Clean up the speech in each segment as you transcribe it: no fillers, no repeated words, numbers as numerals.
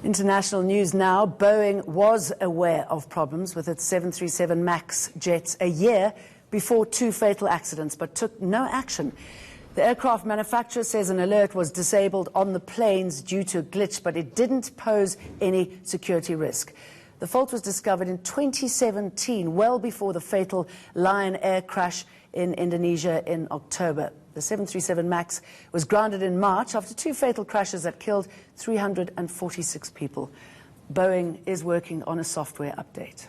International news now. Boeing was aware of problems with its 737 MAX jets a year before two fatal accidents, but took no action. The aircraft manufacturer says an alert was disabled on the planes due to a glitch, but it didn't pose any security risk. The fault was discovered in 2017, well before the fatal Lion Air crash in Indonesia in October. The 737 MAX was grounded in March after two fatal crashes that killed 346 people. Boeing is working on a software update.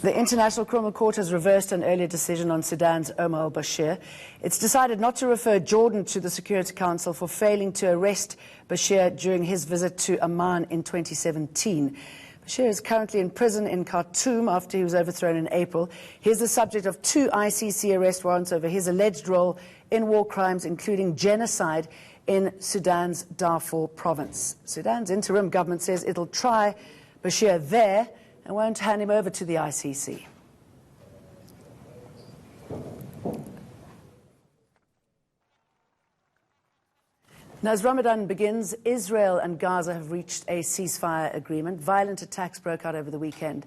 The International Criminal Court has reversed an earlier decision on Sudan's Omar al-Bashir. It's decided not to refer Jordan to the Security Council for failing to arrest Bashir during his visit to Amman in 2017. Bashir is currently in prison in Khartoum after he was overthrown in April. He is the subject of two ICC arrest warrants over his alleged role in war crimes, including genocide in Sudan's Darfur province. Sudan's interim government says it'll try Bashir there and won't hand him over to the ICC. Now, as Ramadan begins, Israel and Gaza have reached a ceasefire agreement. Violent attacks broke out over the weekend.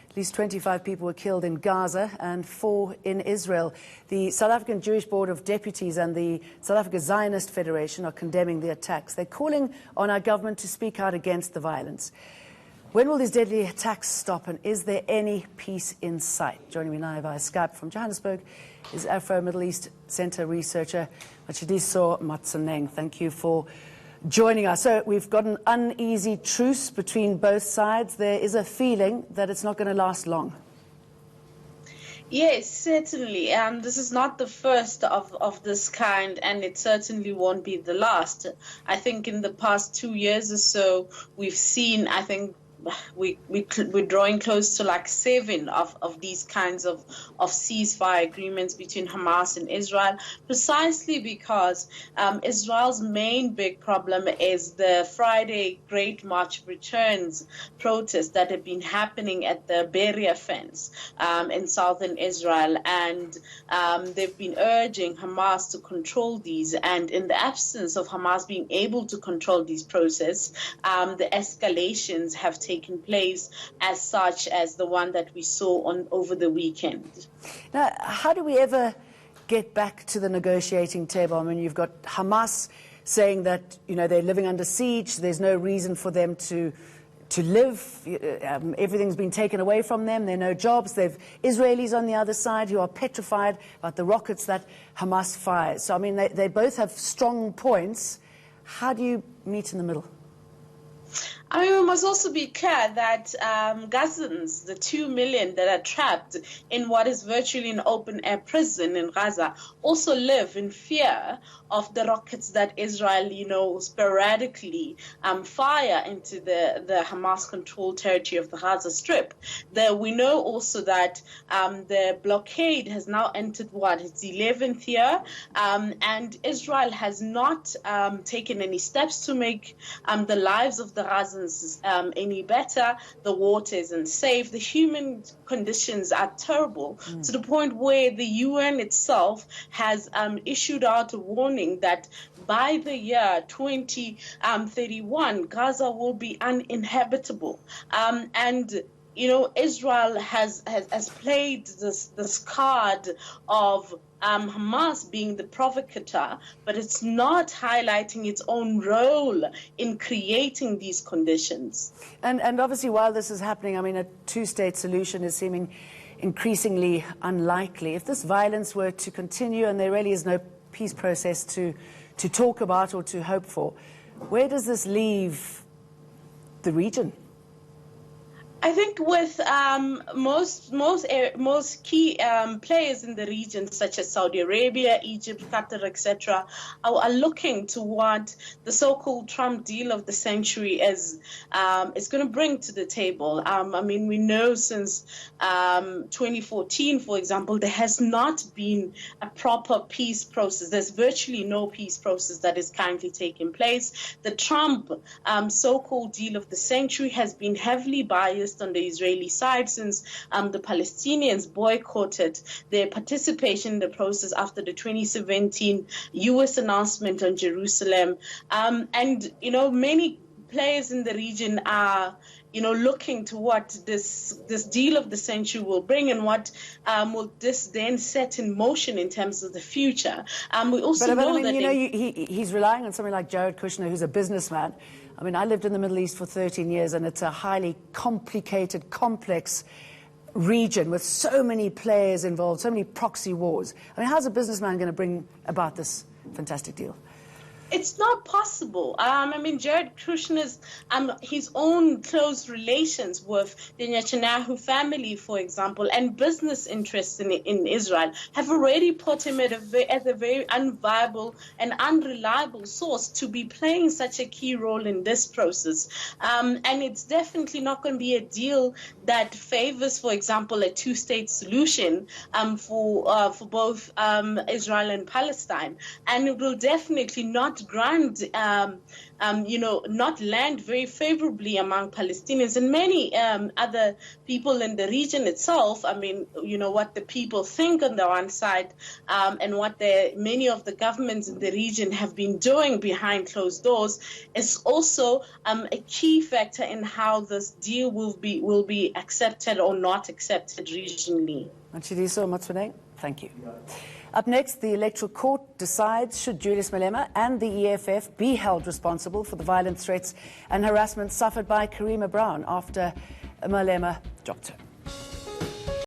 At least 25 people were killed in Gaza and 4 in Israel. The South African Jewish Board of Deputies and the South Africa Zionist Federation are condemning the attacks. They're calling on our government to speak out against the violence. When will these deadly attacks stop, and is there any peace in sight? Joining me now via Skype from Johannesburg is Afro-Middle East Centre researcher Matshidiso Matsaneng. Thank you for joining us. So we've got an uneasy truce between both sides. There is a feeling that it's not going to last long. Yes, certainly. This is not the first of this kind, and it certainly won't be the last. I think in the past 2 years or so, we've seen, we're drawing close to like 7 of these kinds of ceasefire agreements between Hamas and Israel, precisely because Israel's main big problem is the Friday Great March of Returns protests that have been happening at the Beria fence in southern Israel, and they've been urging Hamas to control these, and in the absence of Hamas being able to control these protests, the escalations have taken place, as such as the one that we saw over the weekend. Now, how do we ever get back to the negotiating table? I mean, you've got Hamas saying that, they're living under siege, there's no reason for them to live, everything's been taken away from them, there are no jobs. They've Israelis on the other side who are petrified about the rockets that Hamas fires. So, I mean, they both have strong points. How do you meet in the middle? I mean, we must also be clear that Gazans, the 2 million that are trapped in what is virtually an open-air prison in Gaza, also live in fear of the rockets that Israel, sporadically fire into the Hamas-controlled territory of the Gaza Strip. We know also that the blockade has now entered its 11th year, and Israel has not taken any steps to make the lives of the Gazans any better. The water isn't safe. The human conditions are terrible, to the point where the UN itself has issued out a warning that by the year 2031, Gaza will be uninhabitable. And Israel has played this card of Hamas being the provocateur, but it's not highlighting its own role in creating these conditions. And obviously, while this is happening, I mean, a two-state solution is seeming increasingly unlikely. If this violence were to continue and there really is no peace process to talk about or to hope for, where does this leave the region? I think with most key players in the region, such as Saudi Arabia, Egypt, Qatar, etc., are looking to what the so-called Trump deal of the century is going to bring to the table. I mean, we know since 2014, for example, there has not been a proper peace process. There's virtually no peace process that is currently taking place. The Trump so-called deal of the century has been heavily biased insist on the Israeli side, since the Palestinians boycotted their participation in the process after the 2017 U.S. announcement on Jerusalem. And, many players in the region are, looking to what this deal of the century will bring, and what will this then set in motion in terms of the future. We also know that he's relying on somebody like Jared Kushner, who's a businessman. I mean, I lived in the Middle East for 13 years, and it's a highly complicated, complex region with so many players involved, so many proxy wars. I mean, how's a businessman going to bring about this fantastic deal? It's not possible. Jared Kushner's his own close relations with the Netanyahu family, for example, and business interests in Israel have already put him as a very unviable and unreliable source to be playing such a key role in this process. And it's definitely not going to be a deal that favors, for example, a two-state solution for both Israel and Palestine. And it will definitely not grant, not land very favorably among Palestinians and many other people in the region itself. What the people think on the one side and what many of the governments in the region have been doing behind closed doors is also a key factor in how this deal will be accepted or not accepted regionally. Thank you. Up next, the Electoral Court decides should Julius Malema and the EFF be held responsible for the violent threats and harassment suffered by Karima Brown after Malema dropped her.